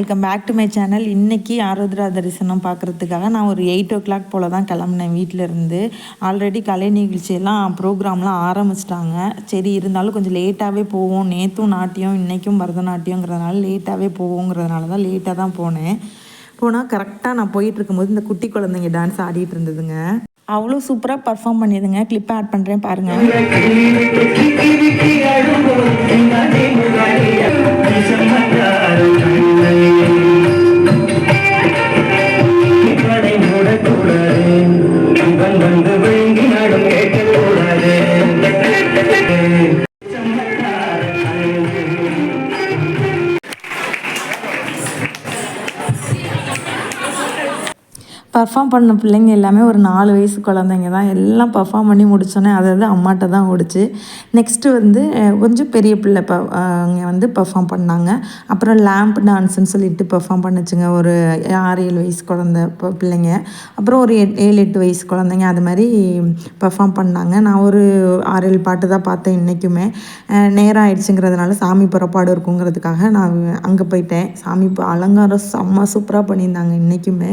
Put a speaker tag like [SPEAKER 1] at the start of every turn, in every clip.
[SPEAKER 1] Welcome back to my channel. இன்றைக்கி ஆருத்ரா தரிசனம் பார்க்குறதுக்காக நான் ஒரு 8 o'clock போல் தான் கிளம்புனேன் வீட்டிலேருந்து. ஆல்ரெடி கலை நிகழ்ச்சியெல்லாம் ப்ரோக்ராம்லாம் ஆரம்பிச்சிட்டாங்க. சரி இருந்தாலும் கொஞ்சம் லேட்டாகவே போவோம். நேற்றும் நாட்டியம் இன்றைக்கும் பரதநாட்டியங்கிறதுனால லேட்டாகவே போவோங்கிறதுனால தான் லேட்டாக தான் போனால் கரெக்டாக நான் போயிட்டுருக்கும்போது இந்த குட்டி குழந்தைங்க டான்ஸ் ஆடிட்டு இருந்ததுங்க. அவ்வளோ சூப்பராக பர்ஃபார்ம் பண்ணிடுதுங்க. கிளிப் ஆட் பண்ணுறேன் பாருங்கள். பர்ஃபார்ம் பண்ண பிள்ளைங்க எல்லாமே ஒரு 4 வயசு குழந்தைங்க தான். எல்லாம் பர்ஃபார்ம் பண்ணி முடித்தோன்னே அதாவது அம்மாட்ட தான் ஓடிச்சு. நெக்ஸ்ட்டு வந்து கொஞ்சம் பெரிய பிள்ளை அங்கே வந்து பர்ஃபார்ம் பண்ணாங்க. அப்புறம் லேம்ப் டான்ஸுன்னு சொல்லிட்டு பர்ஃபார்ம் பண்ணுச்சுங்க ஒரு 6-7 வயசு குழந்த பிள்ளைங்க. அப்புறம் ஒரு 7-8 வயசு குழந்தைங்க அது மாதிரி பர்ஃபார்ம் பண்ணாங்க. நான் ஒரு 6-7 பாட்டு தான் பார்த்தேன். இன்றைக்குமே நேரம் ஆயிடுச்சுங்கிறதுனால சாமி புறப்பாடு இருக்குங்கிறதுக்காக நான் அங்கே போயிட்டேன். சாமி அலங்காரம் செம்ம சூப்பராக பண்ணியிருந்தாங்க. இன்றைக்குமே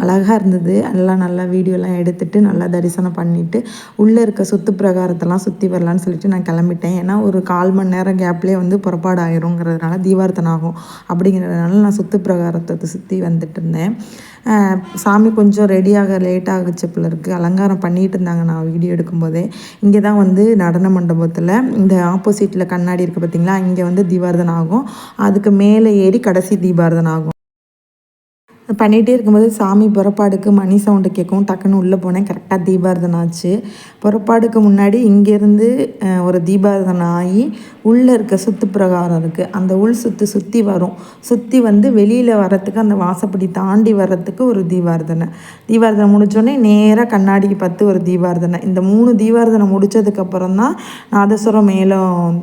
[SPEAKER 1] அழகாக இருந்தது. எல்லாம் நல்லா வீடியோலாம் எடுத்துகிட்டு நல்லா தரிசனம் பண்ணிவிட்டு உள்ளே இருக்க சுற்று பிரகாரத்தெல்லாம் சுற்றி வரலான்னு சொல்லிட்டு நான் கிளம்பிட்டேன். ஏன்னா ஒரு 1/4 மணி நேரம் கேப்லேயே வந்து புறப்பாடு ஆயிருங்கிறதுனால தீபார்த்தனை ஆகும் அப்படிங்கிறதுனால நான் சுற்று பிரகாரத்தை சுற்றி வந்துட்டு இருந்தேன். சாமி கொஞ்சம் ரெடியாக லேட் ஆகிச்சு போல இருக்குது. அலங்காரம் பண்ணிகிட்டு இருந்தாங்க நான் வீடியோ எடுக்கும்போதே. இங்கே தான் வந்து நடன மண்டபத்தில் இந்த ஆப்போசிட்டில் கண்ணாடி இருக்குது பார்த்திங்களா, இங்கே வந்து தீபார்த்தனை ஆகும். அதுக்கு மேலே ஏறி கடைசி தீபார்த்தனை ஆகும். பண்ணிகிட்டே இருக்கும்போது சாமி புறப்பாடுக்கு மணி சவுண்டு கேட்கும். டக்குன்னு உள்ளே போனேன். கரெக்டாக தீபார்த்தனை ஆச்சு. புறப்பாடுக்கு முன்னாடி இங்கேருந்து ஒரு தீபார்த்தனை ஆகி உள்ளே இருக்க சுற்று பிரகாரம் இருக்குது. அந்த உள் சுற்றி வரும். சுற்றி வந்து வெளியில் வரத்துக்கு அந்த வாசப்படி தாண்டி வர்றதுக்கு ஒரு தீபார்த்தனை முடித்தோடனே நேராக கண்ணாடிக்கு பார்த்து ஒரு தீபார்த்தனை. இந்த 3 தீபார்த்தனை முடித்ததுக்கப்புறம் தான் நாதஸ்வரம் மேளம்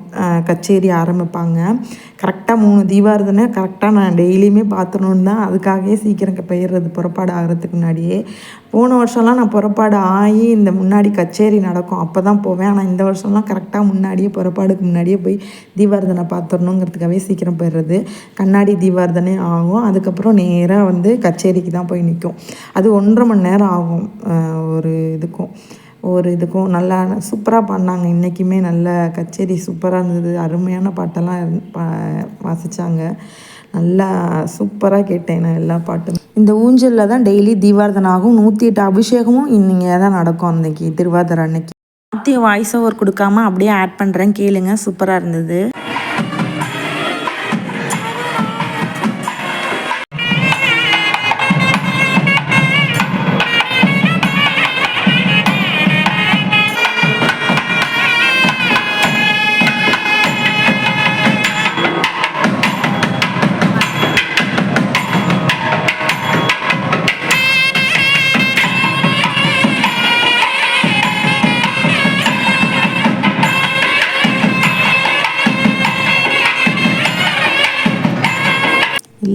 [SPEAKER 1] கச்சேரி ஆரம்பிப்பாங்க. கரெக்டாக 3 தீபார்த்தனை கரெக்டாக நான் டெய்லியுமே பார்த்துணுன்னு தான் அதுக்காகவே சீக்கிரம் போயிடுறது புறப்பாடு ஆகிறதுக்கு முன்னாடியே. போன வருஷம்லாம் நான் புறப்பாடு ஆகி இந்த முன்னாடி கச்சேரி நடக்கும் அப்போ தான் போவேன். ஆனால் இந்த வருஷம்லாம் கரெக்டாக முன்னாடியே புறப்பாடுக்கு முன்னாடியே போய் தீபார்த்தனை பார்த்துடணுங்கிறதுக்காகவே சீக்கிரம் போயிடுறது. கண்ணாடி தீபார்த்தனை ஆகும். அதுக்கப்புறம் நேராக வந்து கச்சேரிக்கு தான் போய் நிற்கும். அது 1.5 மணி நேரம் ஆகும். ஒரு இதுக்கும் நல்லா சூப்பராக பண்ணாங்க. இன்றைக்குமே நல்ல கச்சேரி சூப்பராக இருந்தது. அருமையான பாட்டெல்லாம் வாசித்தாங்க. நல்லா சூப்பராக கேட்டேன் நான் எல்லா பாட்டும். இந்த ஊஞ்சலில் தான் டெய்லி தீபார்த்தனை ஆகும். 108 அபிஷேகமும் இன்றைக்கி தான் நடக்கும். அன்றைக்கி திருவாதிரை அன்னைக்கு. வாய்ஸ் ஓவர் கொடுக்காம அப்படியே ஆட் பண்ணுறேன், கேளுங்க. சூப்பராக இருந்தது.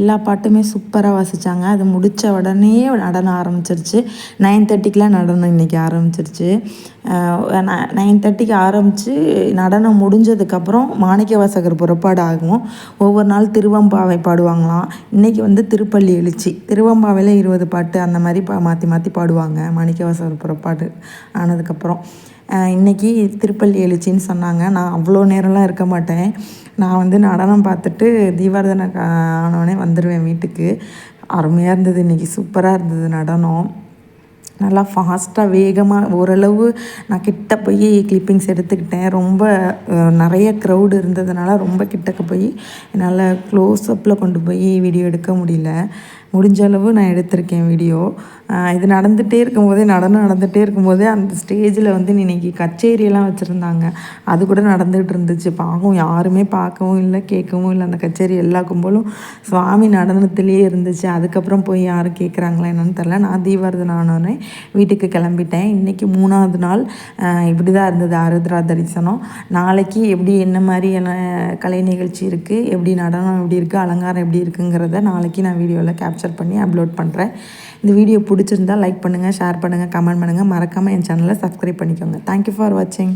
[SPEAKER 1] எல்லா பாட்டுமே சூப்பராக வாசித்தாங்க. அது முடித்த உடனே நடனம் ஆரம்பிச்சிருச்சு. 9:30க்கெலாம் நடனம் இன்றைக்கி ஆரம்பிச்சிருச்சு. 9:30க்கு ஆரம்பித்து நடனம் முடிஞ்சதுக்கப்புறம் மாணிக்கவாசகர் புறப்பாடு ஆகும். ஒவ்வொரு நாள் திருவம்பாவை பாடுவாங்களாம். இன்றைக்கி வந்து திருப்பள்ளி எழுச்சி. திருவம்பாவையில் 20 பாட்டு அந்த மாதிரி மாற்றி பாடுவாங்க மாணிக்கவாசகர் புறப்பாடு ஆனதுக்கப்புறம். இன்றைக்கி திருப்பள்ளி எழுச்சின்னு சொன்னாங்க. நான் அவ்வளோ நேரம்லாம் இருக்க மாட்டேன். நான் வந்து நடனம் பார்த்துட்டு தீபார்த்தனை ஆனோடனே வந்துடுவேன் வீட்டுக்கு. அருமையாக இருந்தது. இன்றைக்கி சூப்பராக இருந்தது நடனம். நல்லா ஃபாஸ்ட்டாக வேகமாக ஓரளவு நான் கிட்ட போய் கிளிப்பிங்ஸ் எடுத்துக்கிட்டேன். ரொம்ப நிறைய க்ரௌடு இருந்ததுனால ரொம்ப கிட்டக்க போய் என்னால் க்ளோஸ்அப்பில் கொண்டு போய் வீடியோ எடுக்க முடியல. முடிஞ்ச அளவு நான் எடுத்திருக்கேன் வீடியோ. இது நடந்துகிட்டே இருக்கும்போதே அந்த ஸ்டேஜில் வந்து இன்றைக்கி கச்சேரியெல்லாம் வச்சுருந்தாங்க. அது கூட நடந்துகிட்டு இருந்துச்சு. பாவம் யாருமே பார்க்கவும் இல்லை கேட்கவும் இல்லை. அந்த கச்சேரி எல்லா கும்பலும் சுவாமி நடனத்துலேயே இருந்துச்சு. அதுக்கப்புறம் போய் யாரும் கேட்குறாங்களா என்னன்னு தெரில. நான் தீபார்த்தனை ஆனோடனே வீட்டுக்கு கிளம்பிட்டேன். இன்றைக்கி 3ஆவது நாள். இப்படி தான் இருந்தது ஆருத்ரா தரிசனம். நாளைக்கு எப்படி என்ன மாதிரியான கலை நிகழ்ச்சி இருக்குது, எப்படி நடனம் எப்படி இருக்குது, அலங்காரம் எப்படி இருக்குங்கிறத நாளைக்கு நான் வீடியோவில் கேப்சர் பண்ணி அப்லோட் பண்ணுறேன். இந்த வீடியோ பிடிச்சிருந்தால் லைக் பண்ணுங்கள், ஷேர் பண்ணுங்கள், கமெண்ட் பண்ணுங்கள். மறக்காமல் என் சேனலை சப்ஸ்கிரைப் பண்ணிக்கோங்க. தேங்க்யூ ஃபார் வாட்சிங்.